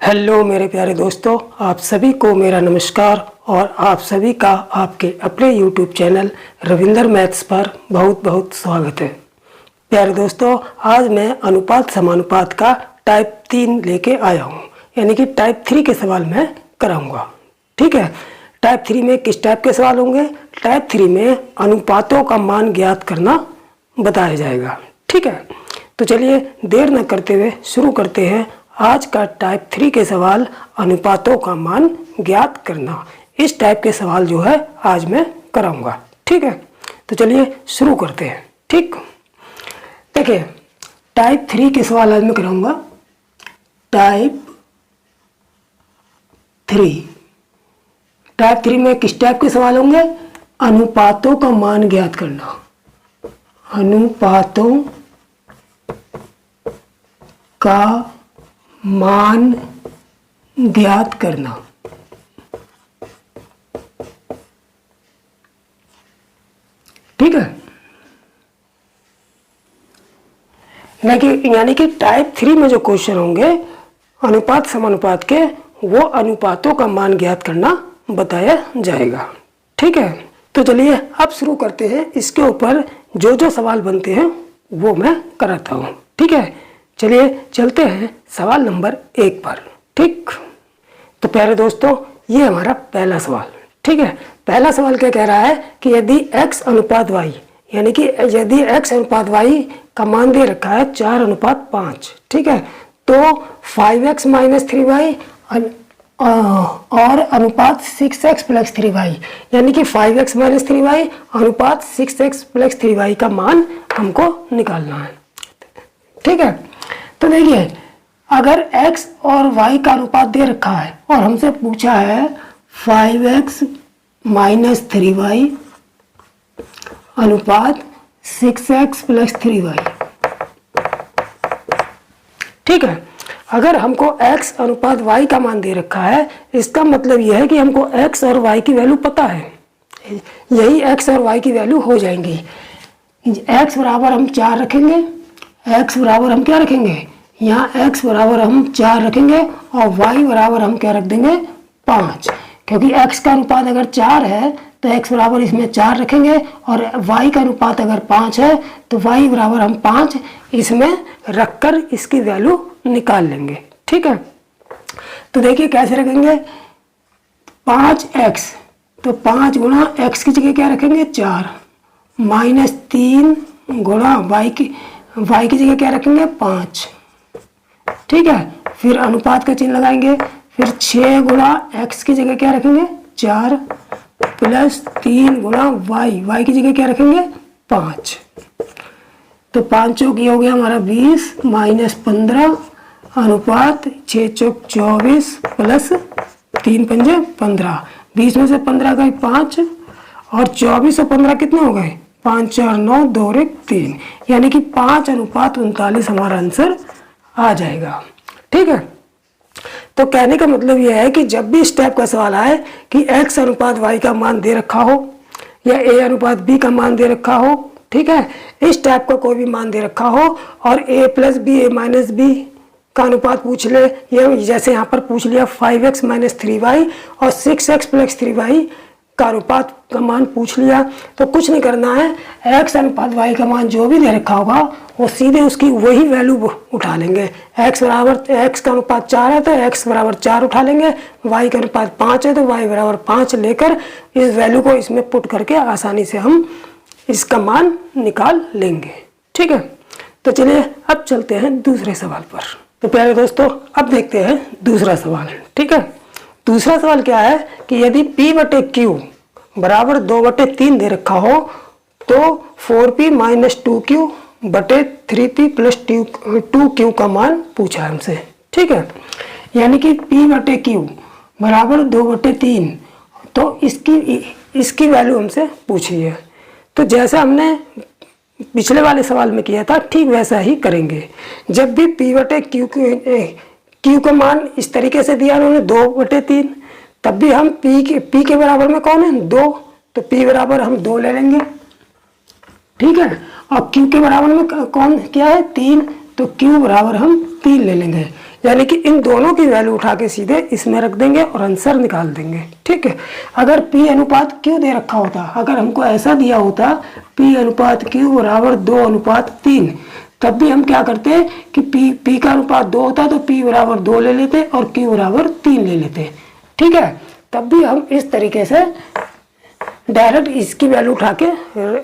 Hello मेरे प्यारे दोस्तों, आप सभी को मेरा नमस्कार और आप सभी का आपके अपने यूट्यूब चैनल रविंदर मैथ्स पर बहुत बहुत स्वागत है। प्यारे दोस्तों, आज मैं अनुपात समानुपात का टाइप 3 लेके आया हूँ, यानी कि टाइप 3 के सवाल मैं कराऊंगा। ठीक है, टाइप 3 में किस टाइप के सवाल होंगे? टाइप 3 में अनुपातों का मान ज्ञात करना बताया जाएगा। ठीक है, तो चलिए देर न करते हुए शुरू करते हैं आज का टाइप 3 के सवाल, अनुपातों का मान ज्ञात करना। इस टाइप के सवाल जो है आज मैं कराऊंगा। ठीक है, तो चलिए शुरू करते हैं। ठीक, देखिए टाइप 3 के सवाल आज मैं कराऊंगा। टाइप 3 में किस टाइप के सवाल होंगे? अनुपातों का मान ज्ञात करना। अनुपातों का मान ज्ञात करना। ठीक है, यानी कि टाइप 3 में जो क्वेश्चन होंगे अनुपात समानुपात के, वो अनुपातों का मान ज्ञात करना बताया जाएगा। ठीक है, तो चलिए अब शुरू करते हैं। इसके ऊपर जो जो सवाल बनते हैं वो मैं कराता हूँ। ठीक है, चलिए चलते हैं सवाल नंबर 1 पर। ठीक, तो प्यारे दोस्तों ये हमारा पहला सवाल। ठीक है, पहला सवाल क्या कह रहा है कि यदि x अनुपात y, यानी कि यदि x अनुपात y का मान दे रखा है 4:5। ठीक है, तो 5x - 3y और अनुपात 6x + 3y, यानी कि 5x - 3y अनुपात 6x + 3y का मान हमको निकालना है। ठीक है, तो देखिए अगर x और y का अनुपात दे रखा है और हमसे पूछा है 5x - 3y अनुपात 6x + 3y। ठीक है, अगर हमको x अनुपात y का मान दे रखा है, इसका मतलब यह है कि हमको x और y की वैल्यू पता है। यही x और y की वैल्यू हो जाएंगी। x बराबर हम 4 रखेंगे, x बराबर हम क्या रखेंगे? यहाँ x बराबर हम 4 रखेंगे और y बराबर हम क्या रख देंगे? 5, क्योंकि x का अनुपात अगर 4 है तो x बराबर इसमें 4 रखेंगे और y का अनुपात अगर 5 है तो y बराबर हम 5 इसमें रखकर इसकी वैल्यू निकाल लेंगे। ठीक है, तो देखिए कैसे रखेंगे? 5x, तो 5 गुणा x की जगह क्या रखेंगे? 4 -3 गुणा y की जगह क्या रखेंगे? 5। ठीक है, फिर अनुपात का चिन्ह लगाएंगे, फिर 6 गुणा x की जगह क्या रखेंगे? 4 + 3 गुणा y की जगह क्या रखेंगे? 5। तो 5 चौक ये हो गया हमारा 20 - 15 अनुपात 6 चौक 24 + 3 पंजे 15। 20 में से 15 गए 5 और 24 और 15 कितने हो गए? 5 4 9 2 1 3, यानी कि 5:39 हमारा आंसर आ जाएगा। ठीक है, तो कहने का मतलब यह है कि जब भी इस टाइप का सवाल आए कि x अनुपात y का मान दे रखा हो या a अनुपात b का मान दे रखा हो, ठीक है, इस टाइप का कोई भी मान दे रखा हो और a + b a - b का अनुपात पूछ ले, या जैसे यहाँ पर पूछ लिया 5x - 3y और 6x + 3y का अनुपात का मान पूछ लिया, तो कुछ नहीं करना है। x अनुपात y का मान जो भी दे रखा होगा वो सीधे उसकी वही वैल्यू उठा लेंगे। x का अनुपात 4 है तो x बराबर 4 उठा लेंगे, y का अनुपात 5 है तो y बराबर 5 लेकर इस वैल्यू को इसमें पुट करके आसानी से हम इसका मान निकाल लेंगे। ठीक है, तो चलिए अब चलते हैं दूसरे सवाल पर। तो प्यारे दोस्तों अब देखते हैं दूसरा सवाल। ठीक है, दूसरा सवाल क्या है कि यदि p/q बराबर 2/3 दे रखा हो तो 4p - 2q बटे 3p + 2q का मान पूछा है हमसे। ठीक है, यानी कि p/q बराबर 2/3, तो इसकी वैल्यू हमसे पूछी है। तो जैसा हमने पिछले वाले सवाल में किया था ठीक वैसा ही करेंगे। जब भी p/q का मान इस तरीके से दिया उन्होंने 2/3, तब भी हम p के बराबर में कौन है? 2, तो p बराबर हम 2 ले लेंगे। ठीक है, और q के बराबर में कौन क्या है? 3, तो q बराबर हम 3 ले लेंगे। यानी कि इन दोनों की वैल्यू उठा के सीधे इसमें रख देंगे और आंसर निकाल देंगे। ठीक है, अगर P अनुपात Q दे रखा होता, अगर हमको ऐसा दिया होता P अनुपात Q बराबर 2 अनुपात 3, तब भी हम क्या करते कि P का अनुपात 2 होता तो P बराबर 2 ले लेते और Q बराबर 3 ले लेते। ठीक है, तब भी हम इस तरीके से डायरेक्ट इसकी वैल्यू उठा के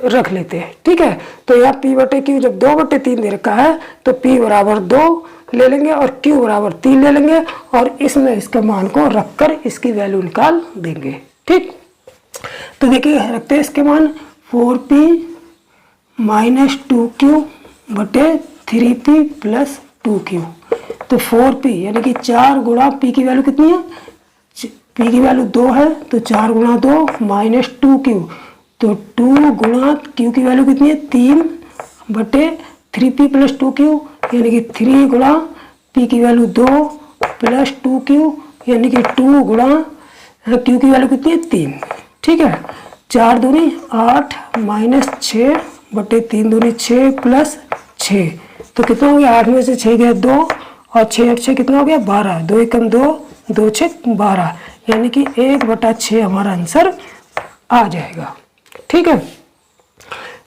रख लेते हैं। ठीक है, तो यहाँ P बटे Q जब 2/3 दे रखा है तो P बराबर 2 ले लेंगे और Q बराबर 3 ले लेंगे और इसमें इसके मान को रखकर इसकी वैल्यू निकाल देंगे। ठीक, तो देखिए रखते हैं इसके मान 4P माइनस 2Q बटे 3P प्लस 2Q। तो 4P यानी कि 4 गुणा P की वैल्यू कितनी है, P की वैल्यू 2 है तो 4 गुणा 2 माइनस 2Q, तो 2 गुणा Q की वैल्यू कितनी है 3 बटे 3P प्लस 2Q, यानी कि 3 गुणा P की वैल्यू 2 प्लस 2Q, यानी कि 2 गुणा Q की वैल्यू कितनी है 3। ठीक है, 4 दूनी 8 माइनस 6 बटे 3 दूनी 6 प्लस 6, तो कितना हो गया 8 में से 6 गया 2 और 6 8 6 कितना हो गया 12, 2 एकम 2 2 6 12, यानी कि 1/6 हमारा आंसर आ जाएगा। ठीक है,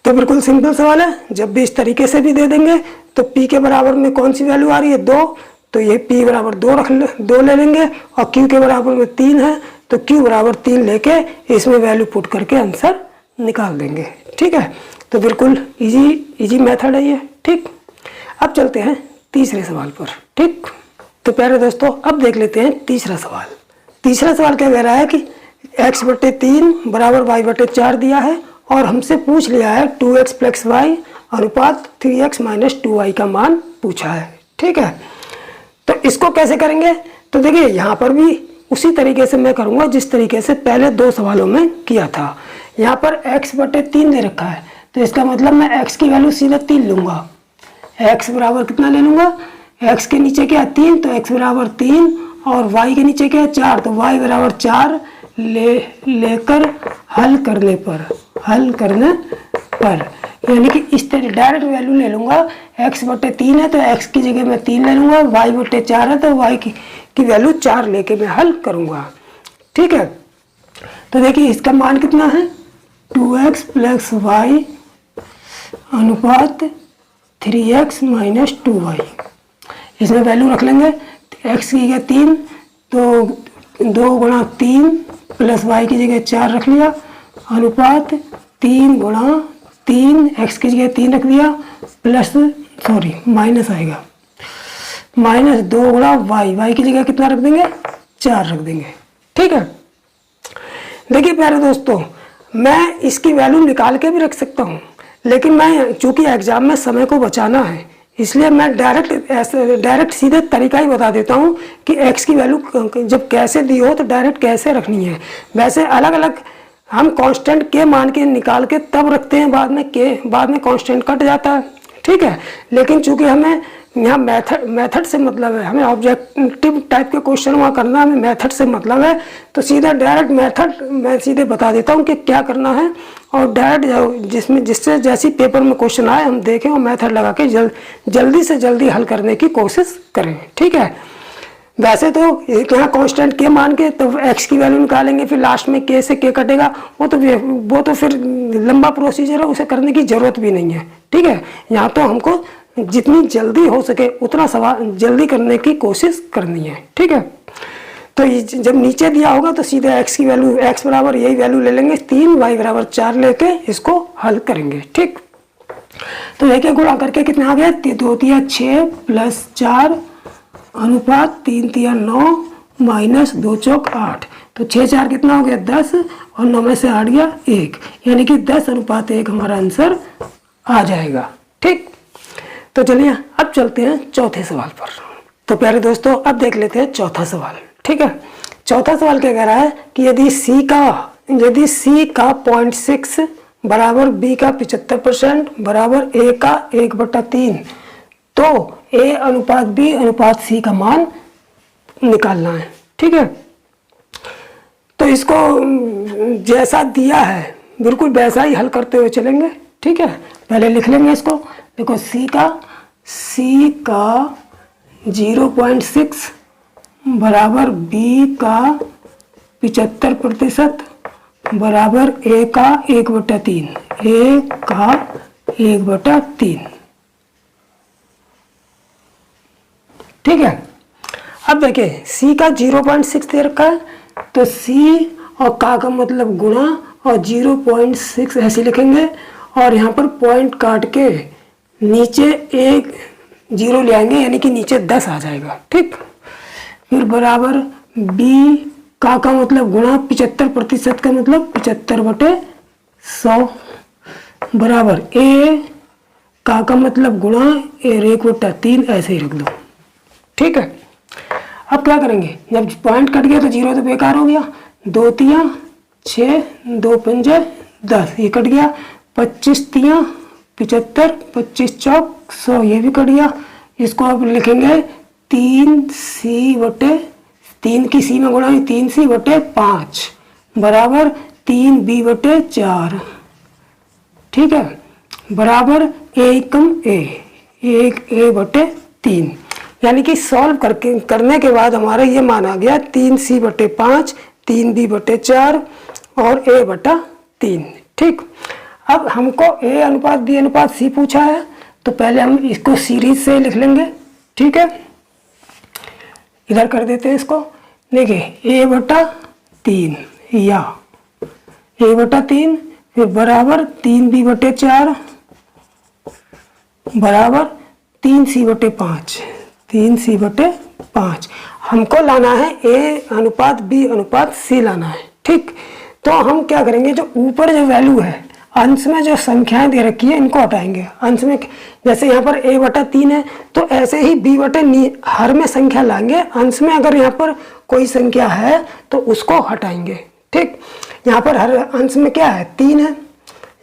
तो बिल्कुल सिंपल सवाल है, जब भी इस तरीके से भी दे देंगे तो P के बराबर में कौन सी वैल्यू आ रही है 2, तो ये P बराबर 2 ले लेंगे और Q के बराबर में 3 है तो Q बराबर 3 लेके इसमें वैल्यू पुट करके आंसर निकाल देंगे। ठीक है, तो बिल्कुल इजी मेथड है ये। ठीक, अब चलते हैं तीसरे सवाल पर। ठीक, तो प्यारे दोस्तों अब देख लेते हैं तीसरा सवाल। तीसरा सवाल क्या कह रहा है कि x/3 बराबर y/4 दिया है और हमसे पूछ लिया है 2x प्लस y अनुपात 3x माइनस 2y का मान पूछा है। ठीक है, तो इसको कैसे करेंगे, तो देखिए यहाँ पर भी उसी तरीके से मैं करूँगा जिस तरीके से पहले 2 सवालों में किया था। यहाँ पर x/3 दे रखा है तो इसका मतलब मैं x की वैल्यू सीधे 3 लूँगा। x बराबर कितना ले लूँगा, x के नीचे क्या 3 तो x बराबर 3 और y के नीचे क्या 4 तो y बराबर 4 लेकर हल करने पर यानी कि इस तरह डायरेक्ट वैल्यू ले लूँगा। x/3 है तो x की जगह मैं 3 ले लूँगा, y/4 है तो y की वैल्यू 4 लेके मैं हल करूँगा। ठीक है, तो देखिए इसका मान कितना है 2x प्लस y अनुपात 3x माइनस 2y, इसमें वैल्यू रख लेंगे। x की जगह 3 तो 2 गुणा 3 प्लस y की जगह 4 रख लिया अनुपात 3 गुणा 3, x की जगह 3 रख दिया प्लस माइनस आएगा माइनस 2 गुणा y की जगह कितना रख देंगे 4 रख देंगे। ठीक है, देखिए प्यारे दोस्तों मैं इसकी वैल्यू निकाल के भी रख सकता हूँ, लेकिन मैं चूंकि एग्जाम में समय को बचाना है इसलिए मैं डायरेक्ट सीधे तरीका ही बता देता हूँ कि x की वैल्यू जब कैसे दी हो तो डायरेक्ट कैसे रखनी है। वैसे अलग अलग हम कांस्टेंट के मान के निकाल के तब रखते हैं, बाद में कांस्टेंट कट जाता है। ठीक है, लेकिन चूंकि हमें यहाँ मेथड से मतलब है, हमें ऑब्जेक्टिव टाइप के क्वेश्चन वहाँ करना, हमें मेथड से मतलब है, तो सीधा डायरेक्ट मेथड मैं सीधे बता देता हूँ कि क्या करना है और डायरेक्ट जिससे जैसी पेपर में क्वेश्चन आए हम देखें और मेथड लगा के जल्दी से जल्दी हल करने की कोशिश करें। ठीक है, वैसे तो यहाँ कांस्टेंट के मान के तो x की वैल्यू निकालेंगे, फिर लास्ट में k से k कटेगा, वो तो फिर लंबा प्रोसीजर है, उसे करने की जरूरत भी नहीं है। ठीक है, यहाँ तो हमको जितनी जल्दी हो सके उतना सवाल जल्दी करने की कोशिश करनी है। ठीक है, तो जब नीचे दिया होगा तो सीधे x की वैल्यू x बराबर यही वैल्यू ले लेंगे 3, y बराबर 4 लेके इसको हल करेंगे। ठीक, तो देखिए गुणा करके कितना आ गया 2 तिया 6 प्लस 4 अनुपात 3 तिया 9 माइनस 2 चौक 8, तो 6 4 कितना हो गया 10 और 9 में से 8 गया 1, यानी कि 10 अनुपात 1 हमारा आंसर आ जाएगा। ठीक, तो चलिए अब चलते हैं चौथे सवाल पर। तो प्यारे दोस्तों अब देख लेते हैं चौथा सवाल। ठीक है, चौथा सवाल क्या कह रहा है कि यदि C का 0.6 बराबर B का 75% बराबर A का 1/3, तो A अनुपात B अनुपात C का मान निकालना है। ठीक है, तो इसको जैसा दिया है बिल्कुल वैसा ही हल करते हुए चलेंगे। ठीक है, पहले लिख लेंगे इसको। देखो C का 0.6 बराबर बी का 75% बराबर ए का 1/3, ए का 1/3। ठीक है। अब देखिए सी का 0.6 दे रखा है, तो सी और का मतलब गुणा और 0.6 ऐसे लिखेंगे, और यहाँ पर पॉइंट काट के नीचे एक 0 ले आएंगे, यानी कि नीचे 10 आ जाएगा। ठीक, फिर बराबर बी का मतलब गुणा 75% का मतलब 75/100 बराबर ए का मतलब गुणा 1/3 ऐसे ही रख दो। ठीक है। अब क्या करेंगे, जब पॉइंट कट गया तो 0 तो बेकार हो गया, 2 तियां 6, 2 पंजे 10, ये कट गया, 25 तियां 75, 25 चौक 100, ये भी कट गया। इसको अब लिखेंगे 3 की सी में गुणा 3c/5 बराबर 3b/4। ठीक है, बराबर a/3, यानी कि सॉल्व करने के बाद हमारा ये माना गया 3c/5, 3b/4 और a/3। ठीक, अब हमको a अनुपात b अनुपात c पूछा है, तो पहले हम इसको सीरीज से लिख लेंगे। ठीक है, इधर कर देते हैं इसको। देखिए a/3 या a/3 फिर बराबर 3b/4 बराबर 3c/5, 3c/5। हमको लाना है a अनुपात b अनुपात c लाना है। ठीक, तो हम क्या करेंगे, जो ऊपर जो वैल्यू है अंश में जो संख्याएं दे रखी है इनको हटाएंगे। अंश में जैसे यहाँ पर a/3 है, तो ऐसे ही हर में संख्या लाएंगे, अंश में अगर यहाँ पर कोई संख्या है तो उसको हटाएंगे। ठीक, यहाँ पर हर अंश में क्या है 3 है,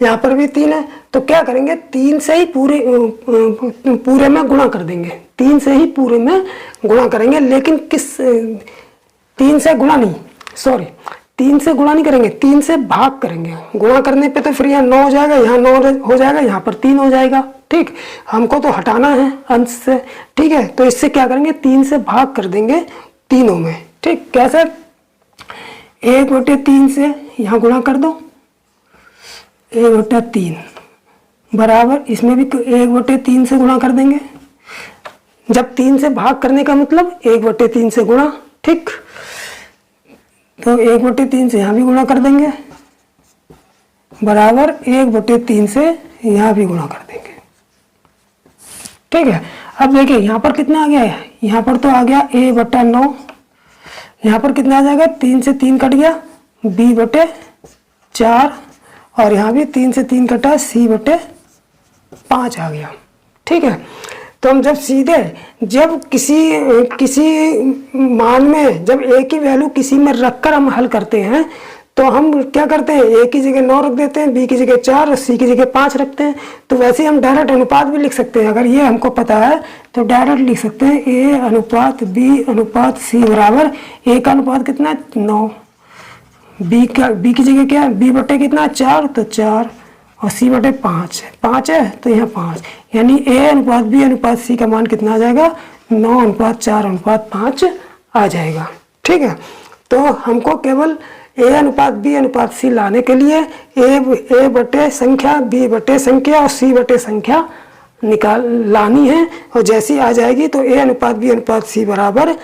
यहाँ पर भी 3 है, तो क्या करेंगे 3 से ही पूरे में गुणा कर देंगे, 3 से ही पूरे में गुणा करेंगे। लेकिन किस 3 से गुणा नहीं, सॉरी 3 से गुणा नहीं करेंगे, 3 से भाग करेंगे। गुणा करने पे तो फिर यहाँ 9 हो जाएगा, यहाँ 9 हो जाएगा, यहाँ पर 3 हो जाएगा। ठीक, हमको तो हटाना है अंश से। ठीक है, तो इससे क्या करेंगे 3 से भाग कर देंगे तीनों में। ठीक, कैसे 1/3 से यहाँ गुणा कर दो, 1/3 बराबर इसमें भी 1/3 से गुणा कर देंगे। जब 3 से भाग करने का मतलब 1/3 से गुणा। ठीक, तो 1/3 से यहाँ भी गुणा कर देंगे बराबर 1/3 से यहाँ भी गुणा कर देंगे। ठीक है, अब देखिए यहाँ पर कितना आ गया है, यहाँ पर तो आ गया a/9, यहाँ पर कितना आ जाएगा 3 से 3 कट गया b/4, और यहाँ भी 3 से 3 कटा c/5 आ गया। ठीक है, तो हम जब सीधे जब किसी मान में जब a की वैल्यू किसी में रखकर हम हल करते हैं, तो हम क्या करते हैं a की जगह 9 रख देते हैं, b की जगह 4 और c की जगह 5 रखते हैं। तो वैसे ही हम डायरेक्ट अनुपात भी लिख सकते हैं, अगर ये हमको पता है तो डायरेक्ट लिख सकते हैं a अनुपात b अनुपात c बराबर a का अनुपात कितना है 9, b की जगह क्या है b/ कितना 4, तो 4 और c/5 5 है, तो यहाँ 5, यानी a अनुपात b अनुपात c का मान कितना आ जाएगा 9:4:5 आ जाएगा। ठीक है, तो हमको केवल a अनुपात b अनुपात c लाने के लिए a बटे संख्या, b बटे संख्या और c बटे संख्या लानी है, और जैसी आ जाएगी तो a अनुपात b अनुपात c बराबर a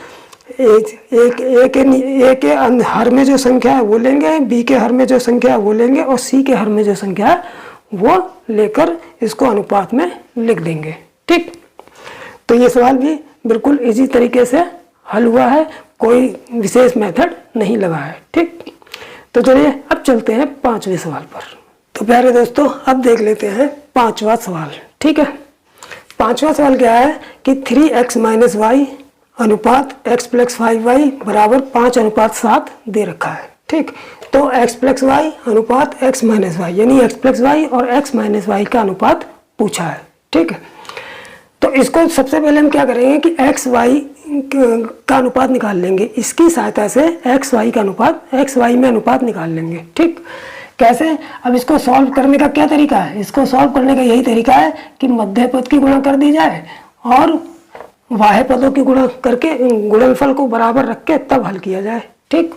के हर में जो संख्या है वो लेंगे, b के हर में जो संख्या है वो लेंगे, और c के हर में जो संख्या है वो लेकर इसको अनुपात में लिख देंगे। ठीक, तो ये सवाल भी बिल्कुल इजी तरीके से हल हुआ है, कोई विशेष मेथड नहीं लगा है। ठीक, तो चलिए अब चलते हैं 5वें सवाल पर। तो प्यारे दोस्तों अब देख लेते हैं 5वां सवाल। ठीक है, 5वां सवाल क्या है कि 3x - y अनुपात x + 5y बराबर 5:7 दे रखा है। ठीक, तो x + y अनुपात x - y, यानी x + y और x - y का अनुपात पूछा है। ठीक है, तो इसको सबसे पहले हम क्या करेंगे कि x y का अनुपात निकाल लेंगे, इसकी सहायता से x y का अनुपात x y में अनुपात निकाल लेंगे। ठीक, कैसे, अब इसको सॉल्व करने का क्या तरीका है, इसको सॉल्व करने का यही तरीका है कि मध्य पद की गुणा कर दी जाए और बाह्य पदों की गुणा करके गुणनफल को बराबर रख के तब हल किया जाए। ठीक,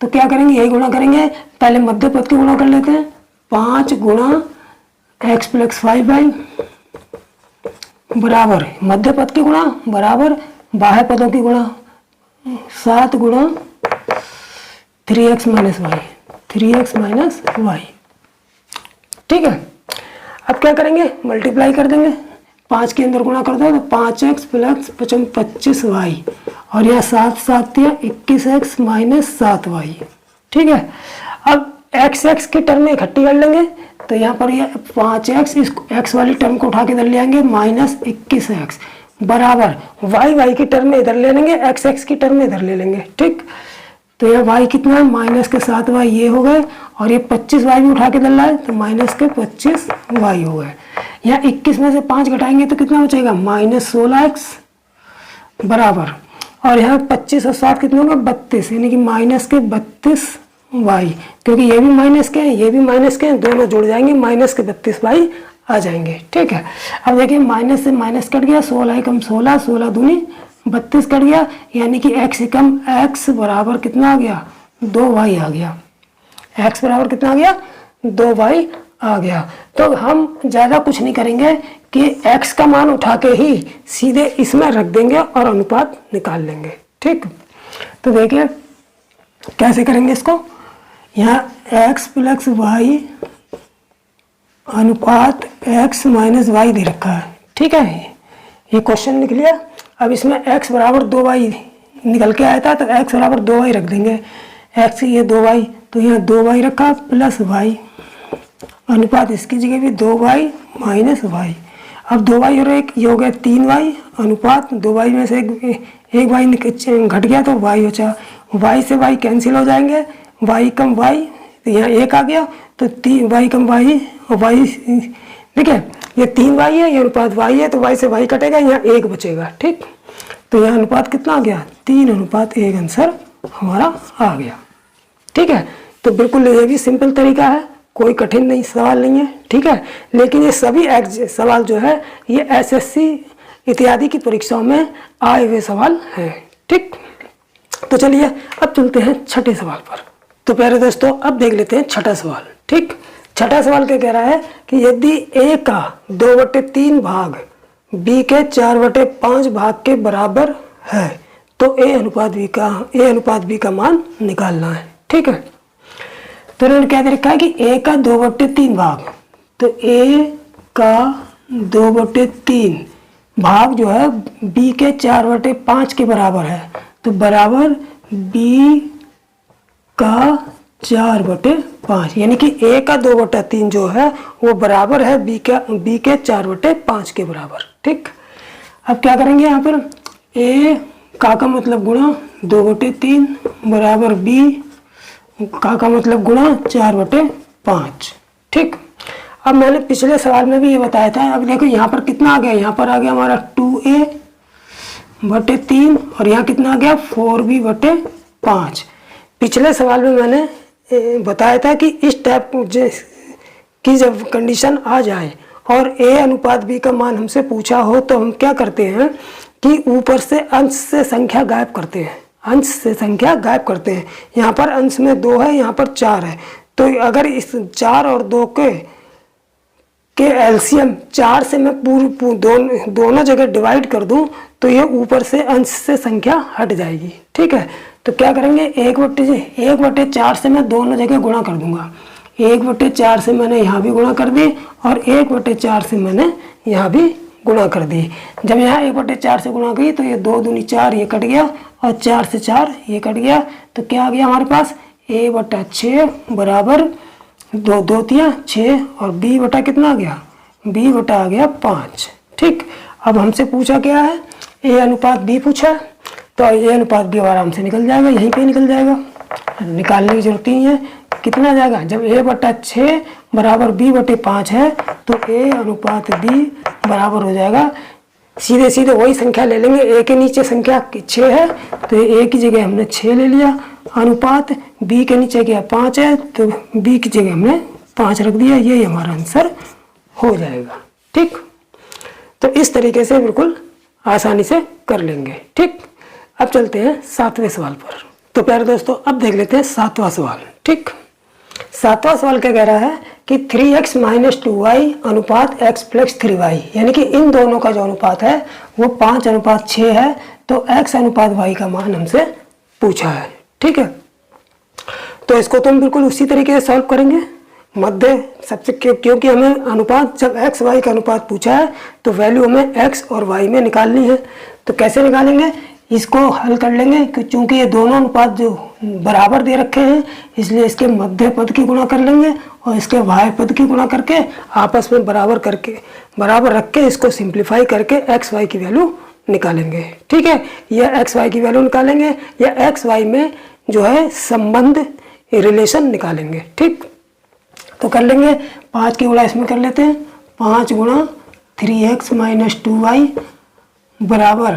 तो क्या करेंगे, यही गुणा करेंगे। पहले मध्य पद की गुणा कर लेते हैं। 5 गुणा x प्लस 5y बराबर मध्य पद की गुणा बराबर बाह्य पदों की गुणा 7 गुणा 3x minus Y, 3x minus Y. ठीक है, अब क्या करेंगे, मल्टीप्लाई कर देंगे। 5 के अंदर गुणा कर दो तो 5x प्लस 25y और यह 7 7 21x माइनस 7y। ठीक है, अब x के टर्म में इकट्ठी कर लेंगे तो यहाँ पर ये 5x इस x वाली टर्म को उठा के इधर ले आएंगे माइनस 21x बराबर y की टर्म में इधर ले लेंगे, x की टर्म में इधर ले लेंगे। ठीक, तो यह y कितना है, माइनस के 7y ये हो गए और ये 25y भी उठा के इधर लाए तो माइनस के 25y हो गए। यहाँ 21 में से 5 घटाएंगे तो कितना बचेगा, माइनस 16x बराबर, और यहाँ 25 और 7 कितने होंगे, 32, यानी कि माइनस के 32y, क्योंकि ये भी माइनस के हैं ये भी माइनस के हैं, दोनों जुड़ जाएंगे माइनस के 32y आ जाएंगे। ठीक है, अब देखिए माइनस से माइनस कट गया, 16 कम 16, 16 दूनी 32 कट गया, यानी कि x कम x बराबर कितना आ गया, 2y आ गया। x बराबर कितना आ गया, 2y आ गया। तो हम ज़्यादा कुछ नहीं करेंगे कि x का मान उठा के ही सीधे इसमें रख देंगे और अनुपात निकाल लेंगे। ठीक, तो देखिए कैसे करेंगे इसको। यहाँ x प्लस वाई अनुपात x माइनस वाई दे रखा है। ठीक है, ये क्वेश्चन लिख लिया। अब इसमें x बराबर 2y निकल के आया था तो x बराबर 2y रख देंगे। x ये 2y तो यहाँ 2y रखा प्लस y अनुपात इसकी जगह भी 2y माइनस y। अब 2y और एक ये हो गया 3y अनुपात 2y में से एक y घट गया तो y बचा, y से y कैंसिल हो जाएंगे, y कम y तो यहाँ 1 आ गया तो y कम y और y देखिए ये 3y है, ये अनुपात y है तो y से y कटेगा, यहाँ 1 बचेगा। ठीक, तो यहाँ अनुपात कितना आ गया, 3:1 आंसर हमारा आ गया। ठीक है, तो बिल्कुल ये भी सिंपल तरीका है, कोई कठिन नहीं सवाल नहीं है। ठीक है, लेकिन ये सभी सवाल जो है ये SSC इत्यादि की परीक्षाओं में आए हुए सवाल हैं। ठीक, तो चलिए अब चलते हैं छठे सवाल पर। तो प्यारे दोस्तों अब देख लेते हैं छठा सवाल। ठीक, छठा सवाल क्या कह रहा है कि यदि a का 2/3 भाग b के 4/5 भाग के बराबर है तो a अनुपात b का मान निकालना है। ठीक है, तो इन्होंने क्या दे रखा है कि a का 2/3 भाग, तो a का 2/3 भाग जो है b के 4/5 के बराबर है, तो बराबर b का 4/5, यानी कि a का 2/3 जो है वो बराबर है b के 4/5 के बराबर। ठीक, अब क्या करेंगे यहाँ पर a का मतलब गुणा 2/3 बराबर b का मतलब गुणा 4/5। ठीक, अब मैंने पिछले सवाल में भी ये बताया था। अब देखो यहाँ पर कितना आ गया, यहाँ पर आ गया हमारा 2a/3 और यहाँ कितना आ गया 4b/5। पिछले सवाल में मैंने बताया था कि इस टाइप की जब कंडीशन आ जाए और a अनुपात b का मान हमसे पूछा हो तो हम क्या करते हैं कि ऊपर से अंश से संख्या गायब करते हैं, अंश से संख्या गायब करते हैं। यहाँ पर अंश में 2 है, यहाँ पर 4 है, तो अगर इस 4 और 2 के एलसीएम 4 से मैं दोनों जगह डिवाइड कर दूं तो ये ऊपर से अंश से संख्या हट जाएगी। ठीक है, तो क्या करेंगे 1/4 से मैं दोनों जगह गुणा कर दूंगा। 1/4 से मैंने यहाँ भी गुणा कर दी और 1/4 से मैंने यहाँ भी गुणा कर दी। जब यहाँ 1/4 से गुणा की तो ये 2 दूनी 4 ये कट गया और 4 से 4 ये कट गया, तो क्या आ गया हमारे पास a/6 बराबर 2 2 तिया 6 और b बटा कितना आ गया, b बटा आ गया 5। ठीक, अब हमसे पूछा क्या है, a अनुपात b पूछा, तो a अनुपात b आराम से निकल जाएगा, यहीं पे निकल जाएगा, निकालने की जरूरत नहीं है। कितना जाएगा, जब a/6 बराबर b/5 है तो a अनुपात b बराबर हो जाएगा, सीधे सीधे वही संख्या ले लेंगे। a के नीचे संख्या 6 है तो a की जगह हमने 6 ले लिया, अनुपात b के नीचे क्या 5 है तो b की जगह हमने 5 रख दिया, यही हमारा आंसर हो जाएगा। ठीक, तो इस तरीके से बिल्कुल आसानी से कर लेंगे। ठीक, अब चलते हैं 7वें सवाल पर। तो प्यारे दोस्तों अब देख लेते हैं 7वां सवाल। ठीक, 7वां सवाल क्या कह रहा है कि 3x - 2y अनुपात x + 3y, यानी कि इन दोनों का जो अनुपात है वो 5:6 है। तो x अनुपात y का मान हमसे पूछा है। ठीक है, तो इसको तो हम बिल्कुल उसी तरीके से सॉल्व करेंगे। मध्य सबसे क्योंकि हमें अनुपात, जब x y का अनुपात पूछा है तो वैल्यू हमें x और y में निकालनी है। तो कैसे निकालेंगे, इसको हल कर लेंगे कि चूंकि ये दोनों अनुपात जो बराबर दे रखे हैं इसलिए इसके मध्य पद की गुणा कर लेंगे और इसके y पद की गुणा करके आपस में बराबर रख के इसको सिंप्लीफाई करके x y की वैल्यू निकालेंगे। ठीक है, यह x y की वैल्यू निकालेंगे या x y में जो है संबंध रिलेशन निकालेंगे। ठीक, तो कर लेंगे 5 की गुणा इसमें कर लेते हैं। 5 गुणा 3x - 2y बराबर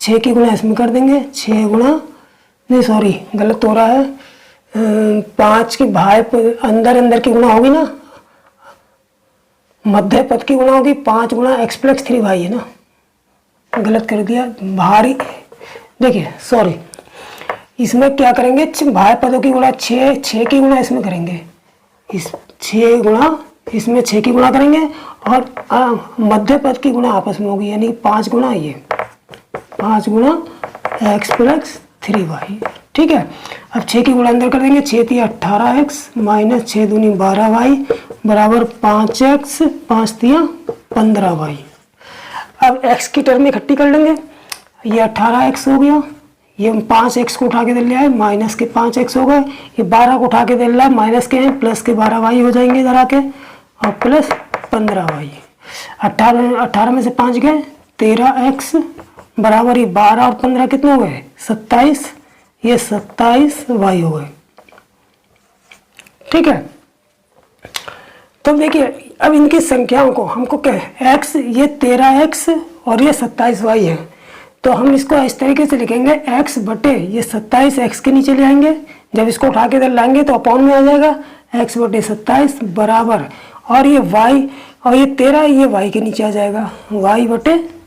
6 की गुणा इसमें कर देंगे। 6 गुणा, नहीं सॉरी गलत हो रहा है, 5 की भाई अंदर की गुणा होगी ना, मध्य पद की गुणा होगी। 5 गुणा x + 3y है ना, गलत कर दिया। भारी देखिए सॉरी, इसमें क्या करेंगे, भाई पदों की गुणा 6 की गुणा इसमें करेंगे। इस 6 गुणा इसमें 6 की गुणा करेंगे और मध्य पद की गुणा आपस में होगी, यानी 5 गुणा ये 5 गुणा x + 3y। ठीक है, अब 6 की गुणा अंदर कर देंगे। 6 × 3 = 18x - 6 दूनी 12y बराबर 5x 5 × 3 = 15y। अब x की टर्म इकट्ठी कर लेंगे। ये 18x हो गया, ये 5x को उठा के दे लिया है, माइनस के 5x हो गए। ये 12 को उठा के दे लिया है, माइनस के हैं, प्लस के 12y हो जाएंगे इधर आके, और प्लस 15y। 18 में से 5 गए 13x बराबर ये 12 और 15 कितने हो गए 27, ये 27y हो गए। ठीक है, तो देखिए अब इनकी संख्याओं को हमको क्या है, x ये 13x और ये 27y है, तो हम इसको इस तरीके से लिखेंगे x बटे ये 27x के नीचे ले आएंगे। जब इसको उठा के इधर लाएंगे तो अपॉन में आ जाएगा x बटे 27 बराबर, और ये y और ये 13 ये y के नीचे आ जाएगा, y बटे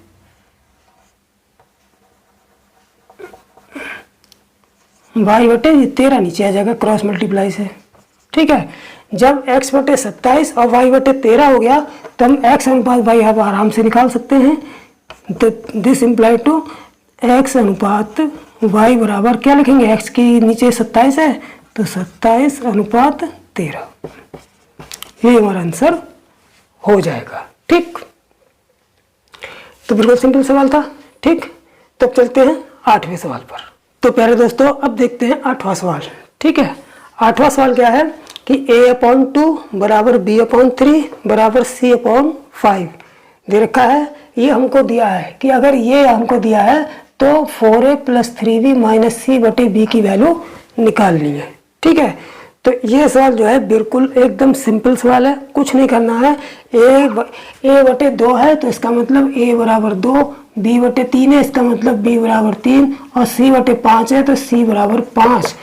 ये 13 नीचे आ जाएगा क्रॉस मल्टीप्लाई से। ठीक है, जब x बटे 27 और y बटे 13 हो गया तो हम x अनुपात y आराम से निकाल सकते हैं। तो दिस इम्प्लाई टू x अनुपात y बराबर क्या लिखेंगे, x के नीचे 27 है तो 27:13, ये हमारा आंसर हो जाएगा। ठीक, तो बिल्कुल सिंपल सवाल था। ठीक, तब चलते हैं 8वें सवाल पर। तो प्यारे दोस्तों अब देखते हैं 8वां सवाल। ठीक है, 8वां सवाल क्या है कि a/2 बराबर b/3 बराबर c/5 दे रखा है। ये हमको दिया है कि अगर ये हमको दिया है तो 4a + 3b - c बटे b की वैल्यू निकालनी है। ठीक है, तो ये सवाल जो है बिल्कुल एकदम सिंपल सवाल है, कुछ नहीं करना है। a बटे 2 है तो इसका मतलब a बराबर 2, b बटे 3 है इसका मतलब b बराबर 3, और c बटे 5 है तो c बराबर 5।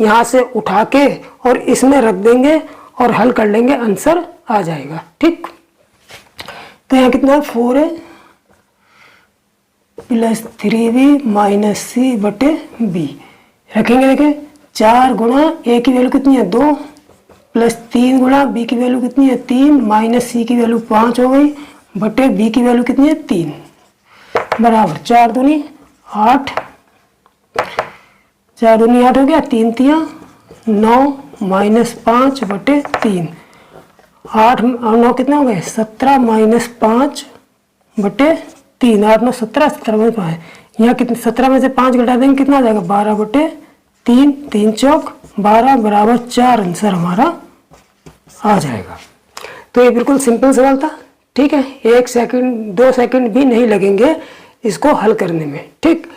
यहाँ से उठा के और इसमें रख देंगे और हल कर लेंगे, आंसर आ जाएगा। ठीक, तो यहाँ कितना है 4a + 3b - c बटे b रखेंगे। देखिए 4 गुणा a की वैल्यू कितनी है 2, प्लस 3 गुणा b की वैल्यू कितनी है 3, माइनस c की वैल्यू 5 हो गई, बटे b की वैल्यू कितनी है 3 बराबर 4 दूनी 8, 4 दूनी 8 हो गया, 3 तियाँ 9 माइनस 5 बटे 3, 8 और 9 कितना हो गए 17 माइनस 5 बटे 3, 8 9 17, 17 में 5, यहाँ कितने 17 में से 5 घटा देंगे कितना आ जाएगा 12 बटे 3, 3 चौक 12 बराबर 4, आंसर हमारा आ जाएगा। तो ये बिल्कुल सिंपल सवाल था। ठीक है, 1 सेकंड 2 सेकंड भी नहीं लगेंगे इसको हल करने में। ठीक,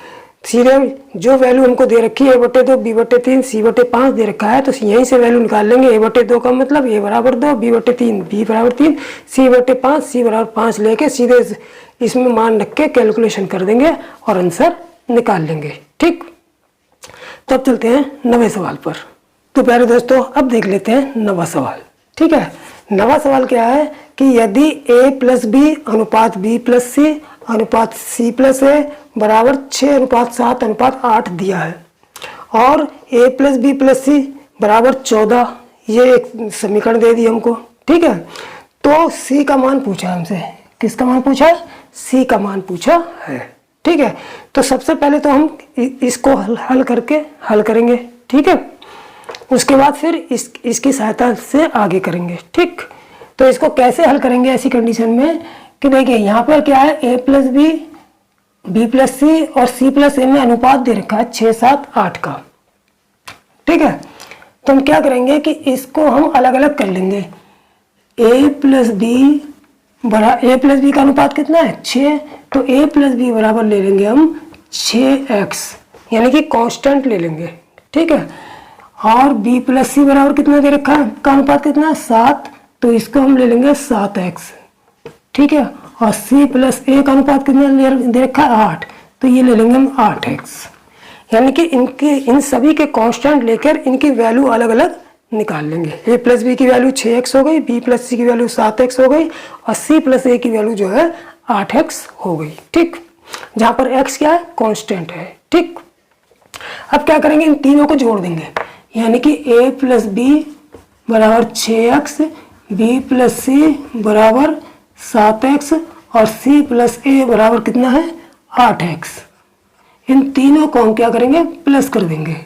सीधे जो वैल्यू हमको दे रखी है a बटे 2, b बटे 3, c बटे 5 दे रखा है तो यहीं से वैल्यू निकाल लेंगे। a बटे 2 का मतलब a बराबर 2, b बटे 3, b बराबर 3, c बटे 5, c बराबर 5 लेके सीधे इसमें मान रख के कैलकुलेशन कर देंगे और आंसर निकाल लेंगे। ठीक, तब चलते हैं 9वें सवाल पर। तो प्यारे दोस्तों अब देख लेते हैं 9वां सवाल। ठीक है, 9वां सवाल क्या है कि यदि a प्लस बी अनुपात b प्लस सी अनुपात c प्लस ए बराबर 6:7:8 दिया है और a प्लस बी प्लस सी बराबर 14, ये एक समीकरण दे दी हमको, ठीक है। तो c का मान पूछा हमसे, किसका मान पूछा है? c का मान पूछा है, ठीक है। तो सबसे पहले तो हम इसको हल करके हल करेंगे, ठीक है। उसके बाद फिर इसकी सहायता से आगे करेंगे, ठीक। तो इसको कैसे हल करेंगे ऐसी कंडीशन में कि देखिए यहाँ पर क्या है, a plus B B plus C और c प्लस ए में अनुपात दे रखा है 6:7:8 का, ठीक है। तो हम क्या करेंगे कि इसको हम अलग अलग कर लेंगे। a प्लस बी का अनुपात कितना है? 6, तो a प्लस बी बराबर ले लेंगे हम 6x, यानी कि कांस्टेंट ले लेंगे, ठीक है। और b प्लस सी बराबर कितना दे रखा है, का अनुपात कितना है? 7, तो इसको हम ले लेंगे 7x, ठीक है। और c प्लस ए का अनुपात कितना दे रखा है? 8, तो ये ले लेंगे हम 8x, यानी कि इन सभी के कांस्टेंट लेकर इनकी वैल्यू अलग अलग निकाल लेंगे। a प्लस बी की वैल्यू 6x हो गई, b प्लस सी की वैल्यू 7x हो गई और c प्लस ए की वैल्यू जो है 8x हो गई, ठीक। जहां पर x क्या है? कांस्टेंट है, ठीक। अब क्या करेंगे, इन तीनों को जोड़ देंगे, यानी कि a प्लस बी बराबर 6x, b प्लस सी बराबर 7x और c प्लस ए बराबर कितना है? 8x। इन तीनों को हम क्या करेंगे? प्लस कर देंगे।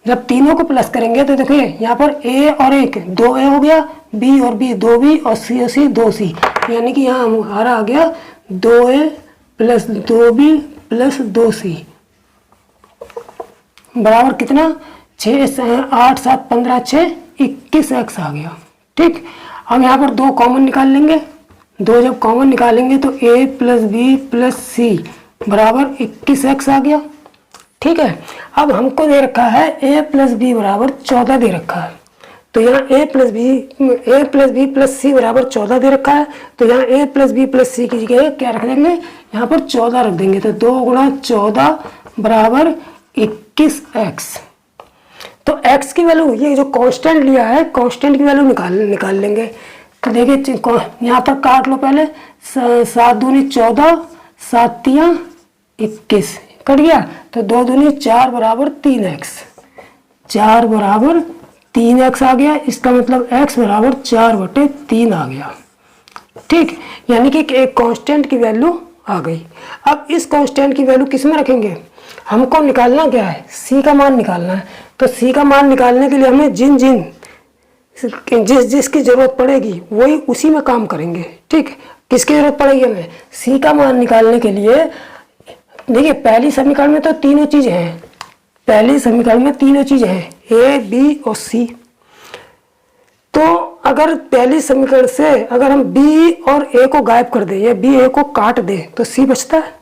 जब तीनों को प्लस करेंगे तो देखिए यहाँ पर a और 1 2a हो गया, b और b 2b और c और c 2c, यानी कि यहाँ हमारा आ गया 2a plus 2b plus 2c बराबर कितना? 6 8 7 15 6 21x आ गया, ठीक। हम यहाँ पर 2 कॉमन निकाल लेंगे, 2 जब कॉमन निकालेंगे तो a प्लस बी प्लस सी बराबर 21x आ गया, ठीक है। अब हमको दे रखा है a प्लस बी बराबर 14 दे रखा है, तो यहाँ a प्लस बी प्लस सी बराबर 14 दे रखा है, तो यहाँ a प्लस बी प्लस सी की जगह क्या रख देंगे? यहाँ पर 14 रख देंगे, तो 2 गुणा 14 बराबर 21x। तो x की वैल्यू, ये जो कांस्टेंट लिया है, कांस्टेंट की वैल्यू निकाल लेंगे। तो देखिए यहाँ पर काट लो पहले, 7 दूनी 14 7 तियां 21 कट गया, तो 2 दूनी 4 बराबर 3x, 4 बराबर 3x आ गया। इसका मतलब x बराबर 4/3 आ गया, ठीक। यानी कि एक कांस्टेंट की वैल्यू आ गई। अब इस कांस्टेंट की वैल्यू किस में रखेंगे? हमको निकालना क्या है? c का मान निकालना है। तो c का मान निकालने के लिए हमें जिसकी जरूरत पड़ेगी वही उसी में काम करेंगे, ठीक। किसकी जरूरत पड़ेगी हमें? c का मान निकालने के लिए देखिए पहली समीकरण में तो तीनों चीजें हैं, पहली समीकरण में तीनों चीजें हैं a b और c। तो अगर पहली समीकरण से अगर हम b और a को गायब कर दें या b a को काट दें तो c बचता है।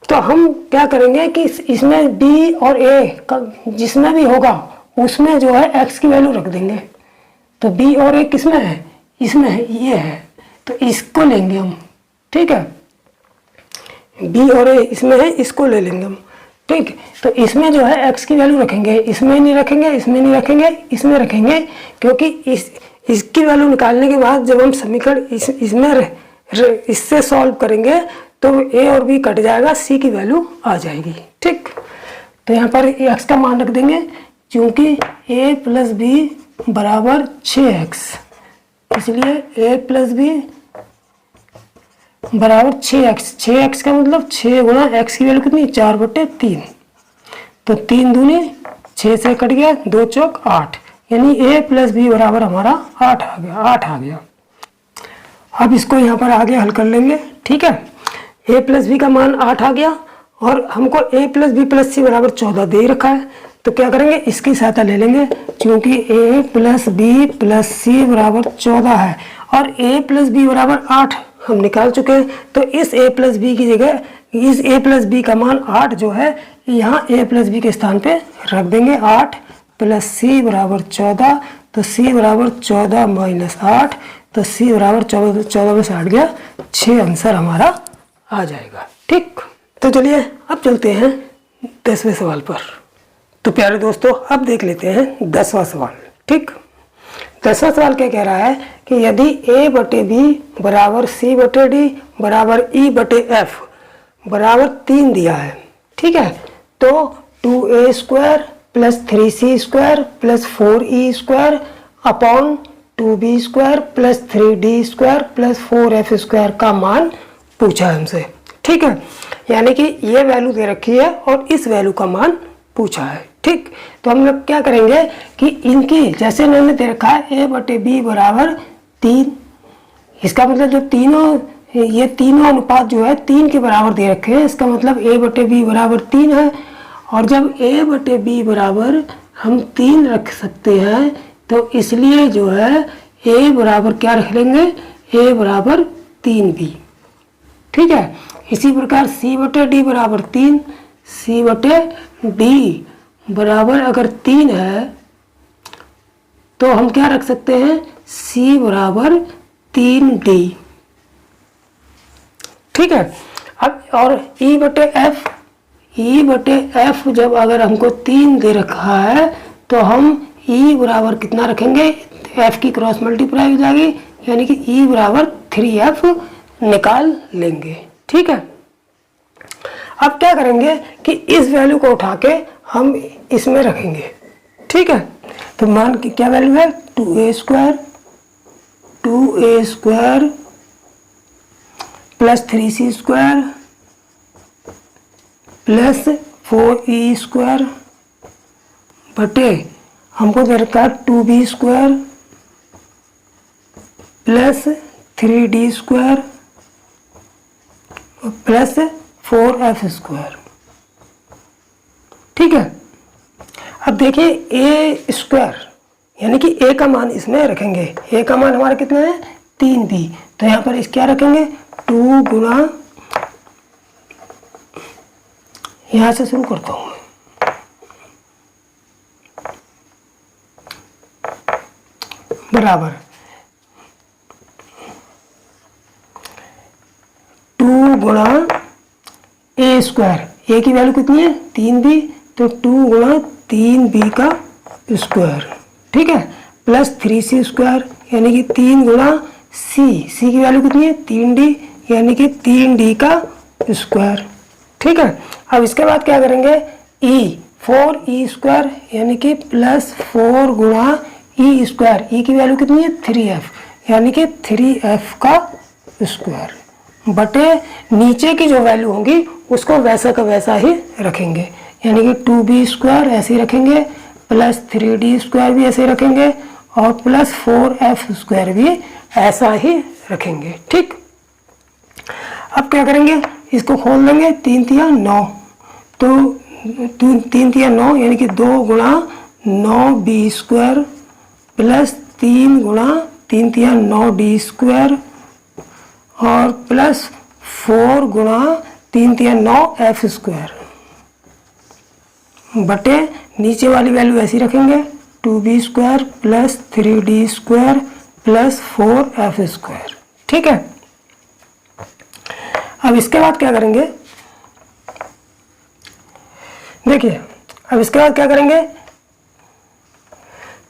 तो हम क्या करेंगे कि इसमें b और a जिसमें भी होगा उसमें जो है x की वैल्यू रख देंगे। तो b और a किसमें है? इसमें है, ये है, तो इसको लेंगे हम, ठीक है। b और a इसमें है, इसको ले लेंगे हम, ठीक। तो इसमें जो है x की वैल्यू रखेंगे, इसमें नहीं रखेंगे, इसमें नहीं रखेंगे, इसमें रखेंगे, क्योंकि इसकी वैल्यू निकालने के बाद जब हम समीकरण इससे सॉल्व करेंगे तो a और b कट जाएगा, c की वैल्यू आ जाएगी, ठीक। तो यहाँ पर x का मान रख देंगे, क्योंकि a प्लस बी बराबर 6x, इसलिए a प्लस बी बराबर 6x। 6x का मतलब 6 गुणा x की वैल्यू कितनी? 4/3, तो 3 दूनी 6 से कट गया, 2 चौक 8, यानी a प्लस बी बराबर हमारा 8 आ गया। अब इसको यहाँ पर आगे हल कर लेंगे, ठीक है। a प्लस बी का मान 8 आ गया और हमको a प्लस बी प्लस सी बराबर 14 दे रखा है, तो क्या करेंगे? इसकी सहायता ले लेंगे, क्योंकि a प्लस बी प्लस सी बराबर 14 है और a प्लस बी बराबर 8 हम निकाल चुके हैं। तो इस a प्लस बी की जगह इस a प्लस बी का मान 8 जो है यहाँ a प्लस बी के स्थान पे रख देंगे। 8 प्लस c बराबर 14, तो c बराबर 14 माइनस 8, तो c बराबर 14 में से 8 गया 6 आंसर हमारा आ जाएगा, ठीक। तो चलिए अब चलते हैं 10वें सवाल पर। तो प्यारे दोस्तों अब देख लेते हैं 10वां सवाल, ठीक। 10वां सवाल क्या कह रहा है कि यदि a बटे बी बराबर c बटे डी बराबर e बटे f बराबर 3 दिया है, ठीक है, तो 2a square plus 3c square plus 4e square upon 2b square plus 3d square plus 4f square का मान पूछा है हमसे, ठीक है। यानी कि ये वैल्यू दे रखी है और इस वैल्यू का मान पूछा है, ठीक। तो हम लोग क्या करेंगे कि इनकी जैसे इन्होंने दे रखा है a बटे बी बराबर 3, इसका मतलब जब ये तीनों अनुपात जो है 3 के बराबर दे रखे हैं, इसका मतलब a बटे बी बराबर 3 है। और जब a बटे बी बराबर हम 3 रख सकते हैं तो इसलिए जो है a बराबर क्या रख लेंगे, a बराबर 3b, ठीक है। इसी प्रकार c बटे डी बराबर 3, c बटे डी बराबर अगर 3 है तो हम क्या रख सकते हैं, c बराबर 3d, ठीक है। अब और e बटे f जब अगर हमको 3 दे रखा है तो हम e बराबर कितना रखेंगे, f की क्रॉस मल्टीप्लाई हो जाएगी, यानी कि e बराबर 3f निकाल लेंगे, ठीक है। अब क्या करेंगे कि इस वैल्यू को उठा के हम इसमें रखेंगे, ठीक है। तो मान की क्या वैल्यू है, 2a square plus 3c square plus 4e square बटे हमको दे रखा है 2b square plus 3d square plus 4f square, ठीक है। अब देखिए a स्क्वायर यानी कि a का मान इसमें रखेंगे, a का मान हमारा कितना है 3b, तो यहाँ पर इस क्या रखेंगे 2 गुना, यहाँ से शुरू करता हूँ बराबर 2 गुणा a स्क्वायर, a की वैल्यू कितनी है 3b, तो 2 गुणा 3b का स्क्वायर, ठीक है, प्लस 3c स्क्वायर यानी कि 3 गुणा c की वैल्यू कितनी है 3d यानी कि 3d का स्क्वायर, ठीक है। अब इसके बाद क्या करेंगे e 4e स्क्वायर यानी कि प्लस 4 गुणा e स्क्वायर, e की वैल्यू कितनी है 3f यानी कि 3f का स्क्वायर बटे नीचे की जो वैल्यू होंगी उसको वैसा का वैसा ही रखेंगे, यानी कि 2b स्क्वायर ऐसे ही रखेंगे प्लस 3d स्क्वायर भी ऐसे ही रखेंगे और प्लस 4f स्क्वायर भी ऐसा ही रखेंगे, ठीक। अब क्या करेंगे, इसको खोल देंगे, 3 तिया 9, तो 3 तिया 9 यानी कि 2 गुणा 9b स्क्वायर प्लस 3 गुणा 3 तिया 9d स्क्वायर और प्लस 4 गुणा 3 तिया 9f स्क्वायर बटे नीचे वाली वैल्यू ऐसी रखेंगे 2b square plus 3d square plus 4f square, ठीक है। अब इसके बाद क्या करेंगे, देखिए अब इसके बाद क्या करेंगे,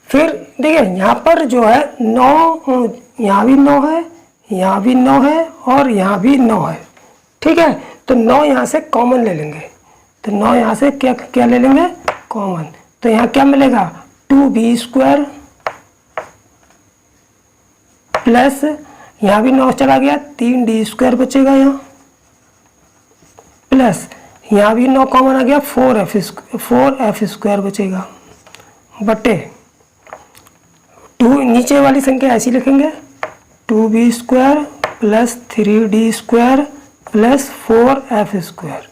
फिर देखिए यहाँ पर जो है 9, यहाँ भी 9 है, यहाँ भी 9 है और यहाँ भी 9 है, ठीक है। तो 9 यहाँ से कॉमन ले लेंगे, तो 9 यहाँ से क्या ले लेंगे कॉमन, तो यहाँ क्या मिलेगा 2b स्क्वायर प्लस यहाँ भी 9 चला गया 3d स्क्वायर बचेगा यहाँ प्लस यहाँ भी 9 कॉमन आ गया 4f स्क्वायर बचेगा बटे 2 नीचे वाली संख्या ऐसी लिखेंगे 2b square plus 3d square plus 4f square,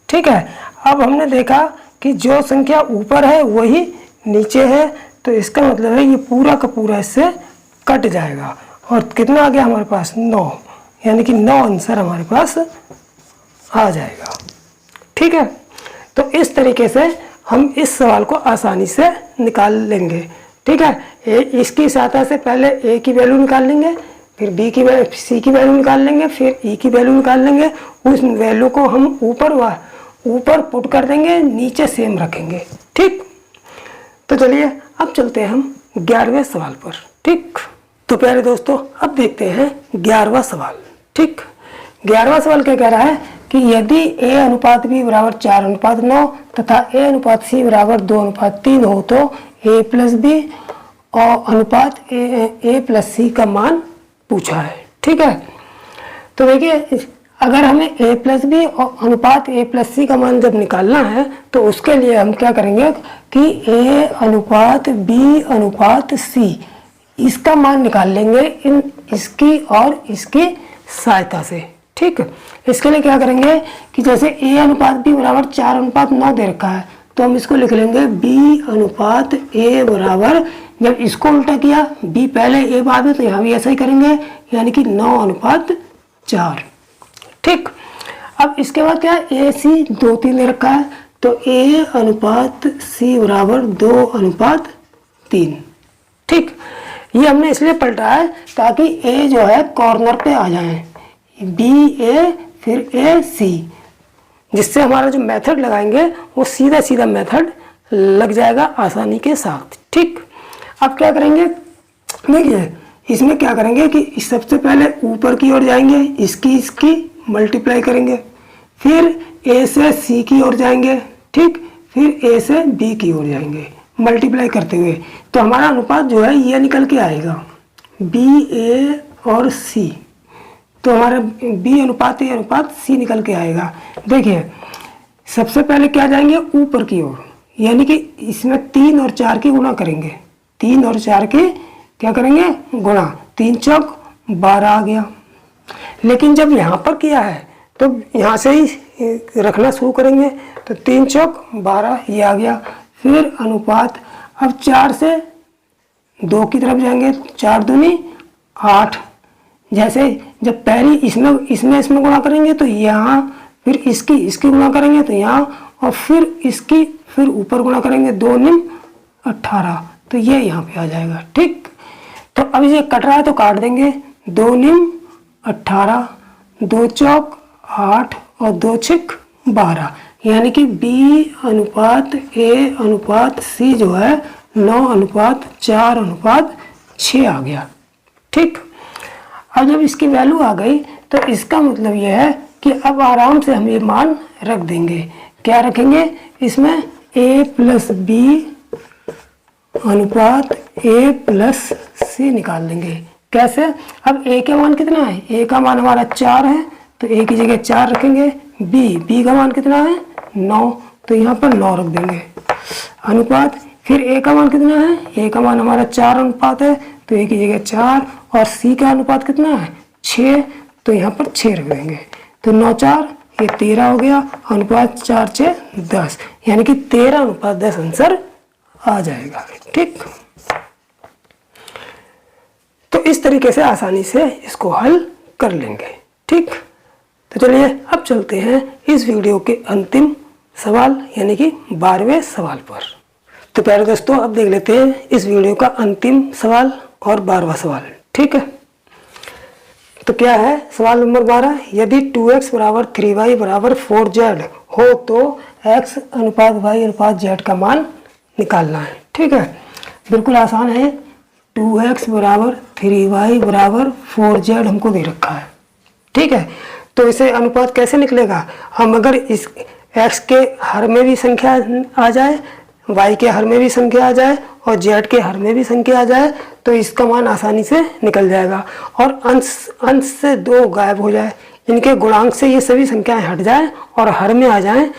ठीक है। अब हमने देखा कि जो संख्या ऊपर है वही नीचे है, तो इसका मतलब है ये पूरा का पूरा इससे कट जाएगा और कितना आ गया हमारे पास 9, यानी कि 9 आंसर हमारे पास आ जाएगा, ठीक है। तो इस तरीके से हम इस सवाल को आसानी से निकाल लेंगे, ठीक है। इसकी सहायता से पहले a की वैल्यू निकाल लेंगे, फिर c की वैल्यू निकाल लेंगे, फिर e की वैल्यू निकाल लेंगे, उस वैल्यू को हम ऊपर पुट कर देंगे, नीचे सेम रखेंगे, ठीक। तो चलिए अब चलते हैं हम 11वें सवाल पर। ठीक, तो प्यारे दोस्तों अब देखते हैं 11वां सवाल। ठीक, 11वां सवाल क्या कह रहा है कि यदि a अनुपात b बराबर 4:9 तथा a अनुपात c बराबर 2:3 हो तो a प्लस बी और अनुपात a प्लस सी का मान पूछा है। ठीक है, तो देखिए अगर हमें a प्लस बी और अनुपात a प्लस सी का मान जब निकालना है तो उसके लिए हम क्या करेंगे कि a अनुपात b अनुपात c इसका मान निकाल लेंगे इसकी और इसकी सहायता से। ठीक, इसके लिए क्या करेंगे कि जैसे a अनुपात b बराबर 4:9 दे रखा है तो हम इसको लिख लेंगे b अनुपात a बराबर, जब इसको उल्टा किया b पहले a बाद में तो यहाँ भी ऐसा ही करेंगे, यानी कि 9:4। ठीक, अब इसके बाद क्या a c 2:3 दे रखा है तो a अनुपात c बराबर 2:3। ठीक, ये हमने इसलिए पलटा है ताकि a जो है कॉर्नर पे आ जाए, b a फिर a c, जिससे हमारा जो मेथड लगाएंगे वो सीधा सीधा मेथड लग जाएगा आसानी के साथ। ठीक, अब क्या करेंगे, देखिए इसमें क्या करेंगे कि सबसे पहले ऊपर की ओर जाएंगे, इसकी मल्टीप्लाई करेंगे, फिर a से c की ओर जाएंगे। ठीक, फिर a से b की ओर जाएंगे मल्टीप्लाई करते हुए, तो हमारा अनुपात जो है ये निकल के आएगा b a और c, तो हमारा b अनुपात a अनुपात c निकल के आएगा। देखिए सबसे पहले क्या जाएंगे ऊपर की ओर, यानी कि इसमें 3 और 4 की गुणा करेंगे, 3 और 4 की क्या करेंगे गुणा, 3 चौक 12 आ गया। लेकिन जब यहाँ पर किया है तो यहाँ से ही रखना शुरू करेंगे, तो 3 चौक 12 ये आ गया। फिर अनुपात, अब 4 से 2 की तरफ जाएंगे, 4 दूनी 8, जैसे जब पहली इसमें गुणा करेंगे तो यहाँ, फिर इसकी गुणा करेंगे तो यहाँ, और फिर इसकी फिर ऊपर गुणा करेंगे, 2 निम 18, तो ये यहाँ पे आ जाएगा। ठीक, तो अब ये कट रहा है तो काट देंगे, 2 निम 18, 2 चौक 8 और 2 छिक 12, यानी कि b अनुपात a अनुपात c जो है 9:4:6 आ गया। ठीक, अब जब इसकी वैल्यू आ गई तो इसका मतलब यह है कि अब आराम से हम ये मान रख देंगे। क्या रखेंगे, इसमें a प्लस b अनुपात a प्लस c निकाल लेंगे। कैसे, अब a का मान कितना है, a का मान हमारा 4 है तो a की जगह 4 रखेंगे, b का मान कितना है 9, तो यहाँ पर 9 रख देंगे। अनुपात, फिर a का मान कितना है, a का मान हमारा 4 अनुपात है तो a की जगह 4, और c का अनुपात कितना है 6, तो यहाँ पर 6 रख देंगे, तो 9 4 ये 13 हो गया, अनुपात 4 6 10, यानी कि 13:10 आंसर आ जाएगा। ठीक, तो इस तरीके से आसानी से इसको हल कर लेंगे। ठीक, तो चलिए अब चलते हैं इस वीडियो के अंतिम सवाल यानी कि 12वें सवाल पर। तो प्यारे दोस्तों अब देख लेते हैं इस वीडियो का अंतिम सवाल और 12वां सवाल। ठीक है, तो क्या है सवाल नंबर 12, यदि 2x बराबर 3y बराबर 4z हो तो x अनुपात y अनुपात z का मान निकालना है। ठीक है, बिल्कुल आसान है, 2x बराबर 3y बराबर 4z हमको दे रखा है। ठीक है, तो इसे अनुपात कैसे निकलेगा, हम अगर इस x के हर में भी संख्या आ जाए, y के हर में भी संख्या आ जाए और z के हर में भी संख्या आ जाए तो इसका मान आसानी से निकल जाएगा, और अंश से 2 गायब हो जाए, इनके गुणांक से ये सभी संख्याएं हट जाए और हर में आ जाएं,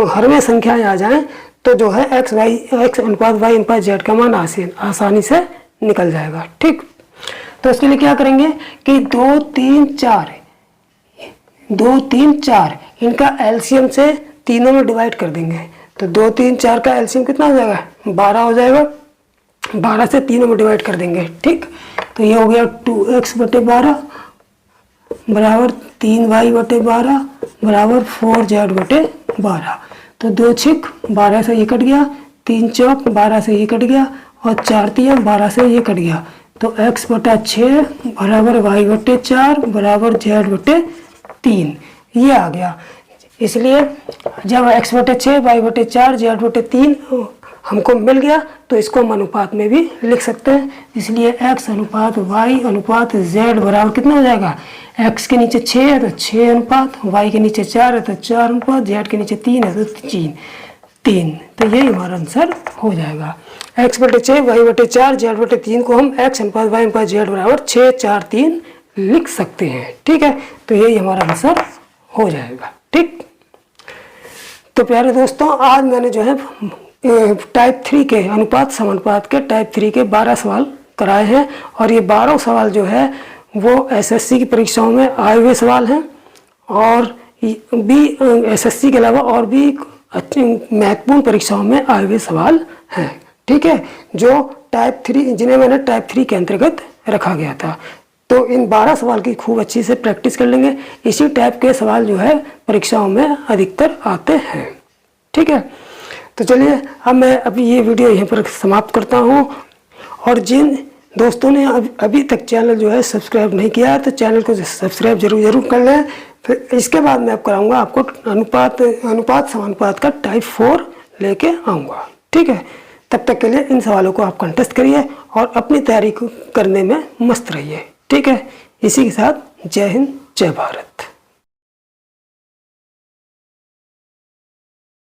हर में संख्याएं आ जाएं, तो जो है x अनुपात y अनुपात z का मान आसानी से निकल जाएगा। ठीक, तो इसके लिए क्या करेंगे कि 2 3 4 इनका एलसीएम से तीनों में डिवाइड कर देंगे, तो 2 3 4 का एलसीएम कितना हो जाएगा 12 हो जाएगा, 12 से तीनों में डिवाइड कर देंगे। ठीक, तो ये हो गया 2x/12 बराबर 3y/12 बराबर 4z/12, तो 2 6 12 से ये कट गया, 3 चौक 12 से ये कट गया और 4 3 12 से ये कट गया, तो x/6 बराबर y/4 बराबर z/3 ये आ गया। इसलिए जब x/6 y/4 z/3 हमको मिल गया तो इसको हम अनुपात में भी लिख सकते हैं। इसलिए x अनुपात y अनुपात z बराबर कितना हो जाएगा, x के नीचे 6 है तो 6 अनुपात, y के नीचे 4 है तो 4 अनुपात, z के नीचे 3 है तो 3। तो यही हमारा आंसर हो जाएगा। x/6 y/4 z/3 को हम x अनुपात y अनुपात z बराबर 6 4 3 लिख सकते हैं। ठीक है, तो यही हमारा आंसर हो जाएगा। ठीक, तो प्यारे दोस्तों आज मैंने जो है टाइप 3 के अनुपात समानुपात के टाइप 3 के 12 सवाल कराए हैं और ये 12 सवाल जो है वो एसएससी की परीक्षाओं में आए हुए सवाल हैं और भी एसएससी के अलावा और भी अच्छी महत्वपूर्ण परीक्षाओं में आए हुए सवाल हैं। ठीक है, जो टाइप 3 जिन्हें मैंने टाइप 3 के अंतर्गत रखा गया था। तो इन 12 सवाल की खूब अच्छी से प्रैक्टिस कर लेंगे। इसी टाइप के सवाल जो है परीक्षाओं में अधिकतर आते हैं। ठीक है, तो चलिए अब मैं अभी ये वीडियो यहीं पर समाप्त करता हूँ और जिन दोस्तों ने अभी तक चैनल जो है सब्सक्राइब नहीं किया है तो चैनल को सब्सक्राइब जरूर कर लें। फिर इसके बाद मैं कराऊंगा आपको अनुपात समानुपात का टाइप 4 लेके आऊँगा। ठीक है, तब तक के लिए इन सवालों को आप कंटेस्ट करिए और अपनी तैयारी करने में मस्त रहिए। ठीक है, इसी के साथ जय हिंद जय भारत।